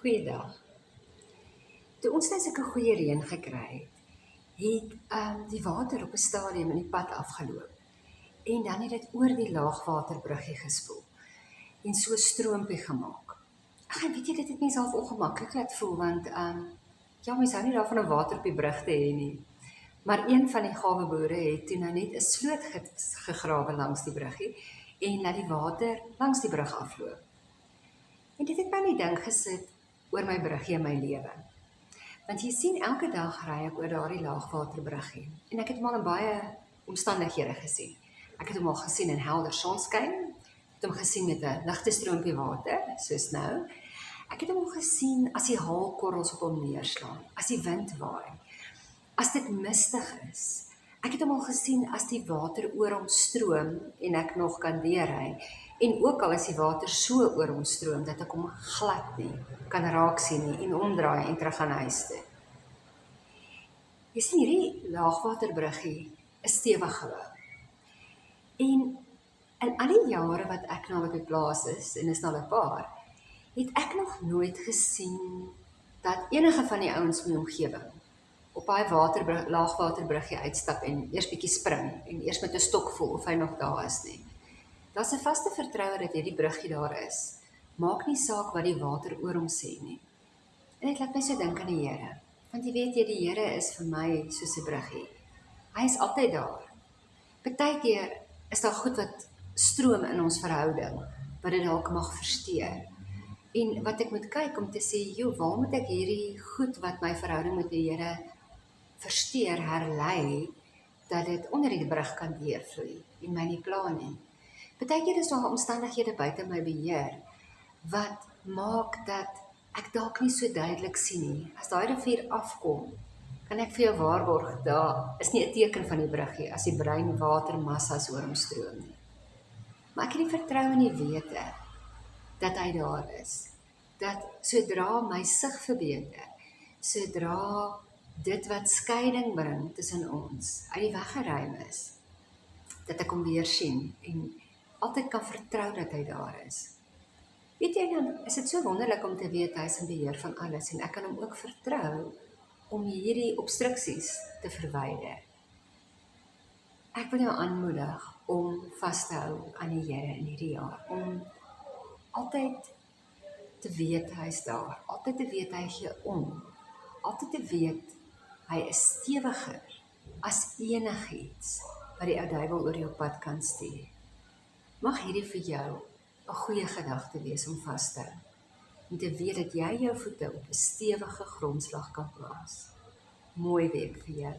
Goeiedag. Toe ons nou sulke goeie reën gekry het, die water op 'n stadium in die pad afgeloop en dan het dit oor die laagwaterbruggie gespoel en so 'n stroompie gemaak. Ag, en weet jy, dit het mens half ongemaklik laat voel, want ja, mens hou nie daarvan om water op die brug te hê nie. Maar een van die gawe boere het toe nou net 'n sloot gegrawe langs die bruggie en laat die water langs die brug afloop. En dit het my nie dink gesit oor my bruggie in my lewe. Want jy sien, elke dag ry ek oor daardie laagwaterbruggie en ek het hom al in baie omstandighede gesien. Ek het hom al gesien in helder sonskyn, ek het hom gesien met 'n ligte stroompie water, soos nou. Ek het hom gesien as die haalkorrels op hom neerslaan, as die wind waai, as dit mistig is. Ek het hom al gesien as die water oor hom stroom en ek nog kan deurry. En ook al is die water so oor hom stroom dat ek hom glad nie kan raak sien nie en omdraai en terug gaan huis toe. Jy sien, hierdie laagwaterbruggie is stewig gebou. En in al die jare wat ek nou op die plaas is, en is nou 'n paar, het ek nog nooit gesien dat enige van die ouens in die omgewing op daai laagwaterbruggie uitstap en eers bietjie spring en eers met 'n stok voel of hy nog daar is nie. Daar's 'n vaste vertroue dat hierdie bruggie daar is. Maak nie saak wat die water oor hom sê nie. En dit laat my so dink aan die Here. Want jy weet, die Here is vir my soos 'n bruggie. Hy is altyd daar. Partykeer is daar goed wat stroom in ons verhouding, wat dit dalk mag versteur. En wat ek moet kyk om te sê, joh, waar moet ek hierdie goed wat my verhouding met die Here versteur, herlei, dat dit onder die brug kan deurvloei en my nie pla nie. Partykeer is daar omstandighede buite my beheer, wat maak dat ek dalk nie so duidelik sien nie. As daai rivier afkom, kan ek vir jou waarborg, daar is nie 'n teken van die bruggie as die bruin watermassas oor hom stroom nie. Maar ek het die vertroue in die wete dat hy daar is. Dat sodra my sig verbeter, sodra dit wat skeiding bring tussen ons uit die weg geruim is, dat ek hom weer sien en altyd kan vertrou dat hy daar is. Weet jy, dan is dit so wonderlik om te weet hy is in beheer van alles en ek kan hom ook vertrou om hierdie obstruksies te verwyder. Ek wil jou aanmoedig om vas te hou aan die Here in hierdie jaar, om altyd te weet hy is daar, altyd te weet hy gee om, altyd te weet hy is stewiger as enigiets wat die ou duiwel oor jou pad kan stuur. Mag hierdie vir jou 'n goeie gedagte wees om vas te hou, om te weet dat jy jou voete op 'n stewige grondslag kan plaas. Mooi week vir jou.